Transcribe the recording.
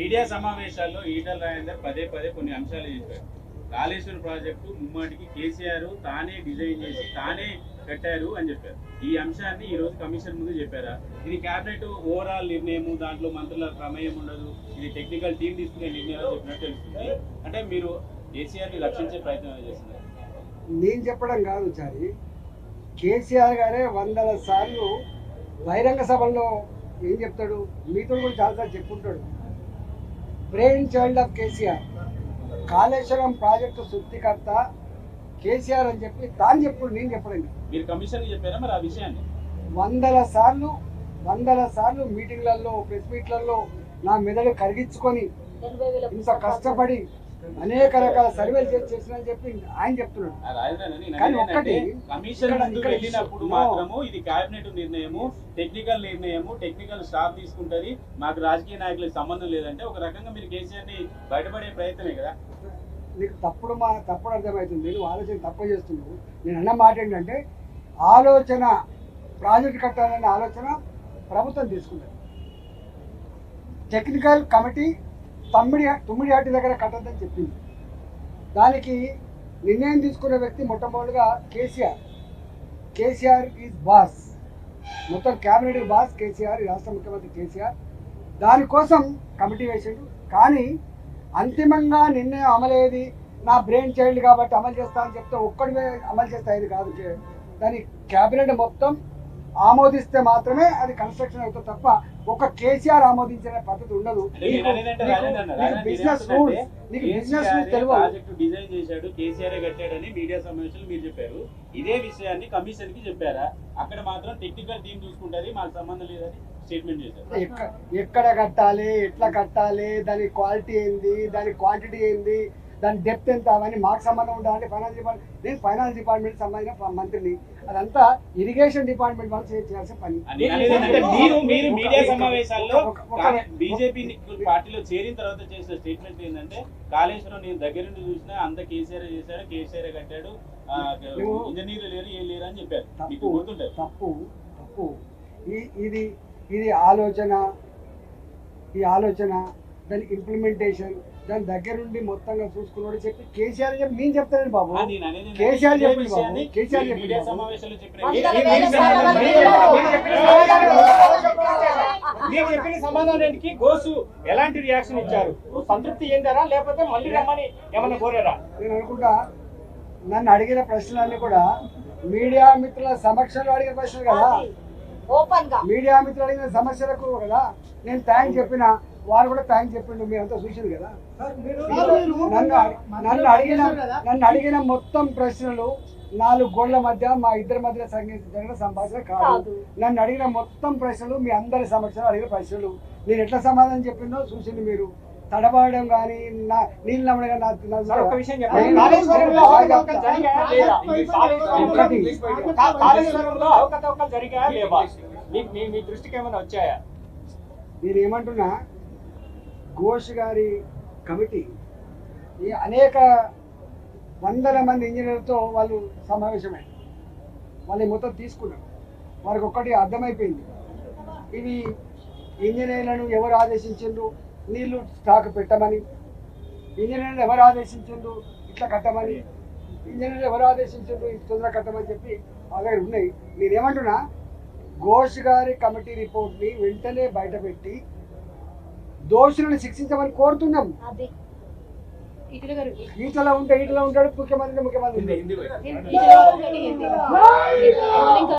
Media సమావేశాల్లో ఈటల రాజేందర్ పదే పదే కొన్ని అంశాలు చెప్పారు. కాళేశ్వరం ప్రాజెక్టు ముమ్మాటికి కేసీఆర్ తానే డిజైన్ చేసి తానే కట్టారు అని చెప్పారు. ఈ అంశాన్ని ఈ రోజు కమిషన్ ముందు చెప్పారా? ఇది కేబినెట్ ఓవరాల్ నిర్ణయం, దాంట్లో మంత్రుల ప్రమేయం ఉండదు, ఇది టెక్నికల్ టీం తీసుకునే నిర్ణయాలు చెప్పినట్టు తెలుస్తుంది. అంటే మీరు కేసీఆర్ ని రక్షించే ప్రయత్నం చేస్తున్నారు. నేను చెప్పడం కాదు చారి, కేసీఆర్ గారే వందల సార్లు బహిరంగ సభల్లో ఏం చెప్తాడు, మీతో కూడా చాలాసార్లు చెప్పుకుంటాడు. Brain child of KCR, Kaleshwaram project సృష్టికర్త కేసీఆర్ అని చెప్పి తాను చెప్పుడు, నేను చెప్పడం. మీరు కమిషన్ చెప్పారా మరి ఆ విషయాన్ని? వందల సార్లు మీటింగ్లలో, ప్రెస్ మీట్లలో నా మెదడు కరిగించుకొని ఇంత కష్టపడి అనేక రకాల సర్వేలు చేసిన చెప్పి ఆయన చెప్తున్నాడు. కానీ ఒక్కటి, కమిషన్ వెళ్ళినప్పుడు మాత్రము ఇది కేబినెట్ నిర్ణయము, టెక్నికల్ నిర్ణయము, టెక్నికల్ స్టాఫ్ తీసుకుంటది, మాకు రాజకీయ నాయకులకు సంబంధం లేదంటే ఒక రకంగా మీరు కేసీఆర్ ని బయటపడే ప్రయత్నమే కదా. నీకు తప్పుడు అర్థమవుతుంది, నువ్వు ఆలోచన తప్పు చేస్తున్నావు. నేను అన్న మాట ఏంటంటే, ఆలోచన ప్రాజెక్ట్ కట్టాలనే ఆలోచన ప్రభుత్వం తీసుకుంటుంది. టెక్నికల్ కమిటీ తుమ్మిడిహాటి దగ్గర కట్టద్దని చెప్పింది. దానికి నిర్ణయం తీసుకున్న వ్యక్తి మొట్టమొదటిగా కేసీఆర్ ఈజ్ బాస్, మొత్తం క్యాబినెట్ బాస్ కేసీఆర్, రాష్ట్ర ముఖ్యమంత్రి కేసీఆర్. దానికోసం కమిటీ వేసిండు. కానీ అంతిమంగా నిర్ణయం అమలేది నా బ్రెయిన్ చైల్డ్ కాబట్టి అమలు చేస్తా అని చెప్తే ఒక్కడివే అమలు చేస్తా, ఇది కాదు. దాని క్యాబినెట్ మొత్తం ఆమోదిస్తే మాత్రమే అది కన్స్ట్రక్షన్ అవుతుంది తప్ప ఒక కేసీఆర్ ఆమోదించిన పద్ధతి ఉండదు. బిజినెస్ రూల్స్ డిజైన్ చేశాడు, కేసీఆర్ కట్టాడని మీడియా సమావేశంలో మీరు చెప్పారు. ఇదే విషయాన్ని కమిషన్ కి చెప్పారా? అక్కడ మాత్రం టెక్నికల్ టీం చూసుకుంటది, మాకు సంబంధం లేదని స్టేట్మెంట్ చేశారు. ఎక్కడ కట్టాలి, ఎట్లా కట్టాలి, దాని క్వాలిటీ ఏంది, దాని క్వాంటిటీ ఏంది, దాని డెప్త్ ఎంత, అవన్నీ మాకు సంబంధం ఉండాలంటే ఫైనాన్స్ డిపార్ట్మెంట్, నేను ఫైనాన్స్ డిపార్ట్మెంట్ సంబంధించిన మంత్రిని, అదంతా ఇరిగేషన్ డిపార్ట్మెంట్ వాళ్ళు చేయాల్సిన పని. మీరు మీడియా సమావేశాల్లో బీజేపీ పార్టీలో చేరిన తర్వాత చేసిన స్టేట్మెంట్ ఏంటంటే, కాళేశ్వరం నేను దగ్గర నుండి చూసినా అంత కేసీఆర్ చేశాడు, కేసీఆర్ కట్టాడు, ఇంజనీర్లు లేరు, ఏం లేరు అని చెప్పారు. తప్పు. ఇది ఆలోచన, దాని ఇంప్లిమెంటేషన్, దాని దగ్గర నుండి మొత్తంగా చూసుకున్నాడు చెప్పి కేసీఆర్ చెప్పి నేను చెప్తాను బాబు. కేసీఆర్ చెప్పింది బాబు, కేసీఆర్ మీడియా సమావేశంలో చెప్పిన సమాధానానికి గోసు ఎలాంటి రియాక్షన్ ఇచ్చారు? సంతృప్తి చెందారా లేకపోతే మళ్ళీ రమ్మని ఏమన్నా కోరారా? నేను అనుకుంటా నన్ను అడిగిన ప్రశ్నలన్నీ కూడా మీడియా మిత్రుల సమక్షంలో అడిగిన ప్రశ్నలు కదా. మీడియా మిత్రులు అడిగిన సమస్యలకు కదా నేను థ్యాంక్ చెప్పిన, వారు కూడా థ్యాంక్ చెప్పిండు, మీరంతా చూసింది కదా. నన్ను అడిగిన మొత్తం ప్రశ్నలు 4 గోళ్ల మధ్య మా ఇద్దరి మధ్య జరిగిన సంభాషణ కాదు. నన్ను అడిగిన మొత్తం ప్రశ్నలు మీ అందరి సమక్షంలో అడిగిన ప్రశ్నలు. నేను ఎట్లా సమాధానం చెప్పిందో చూసింది మీరు. తడబడడం కానీ నీళ్ళు నమ్మడం మీ దృష్టికి ఏమైనా వచ్చాయా? నేను ఏమంటున్నా, ఘోష్ గారి కమిటీ ఈ అనేక వందల మంది ఇంజనీర్లతో వాళ్ళు సమావేశమైంది, వాళ్ళు మొత్తం తీసుకున్నారు. వారికి ఒక్కటి అర్థమైపోయింది, ఇవి ఇంజనీర్లను ఎవరు ఆదేశించిండ్రు నీళ్లు స్టాక్ పెట్టమని, ఇంజనీర్లు ఎవరు ఆదేశించిండ్రు ఇట్లా కట్టమని, ఇంజనీర్లు ఎవరు ఆదేశించిండ్రు తొందరగా కట్టమని చెప్పి వాళ్ళ దగ్గర ఉన్నాయి. నేనేమంటున్నా, ఘోష్ గారి కమిటీ రిపోర్ట్ని వెంటనే బయటపెట్టి దోషులను శిక్షించమని కోరుతున్నాం. ఈటలా ఉంటాడు ముఖ్యమంత్రి.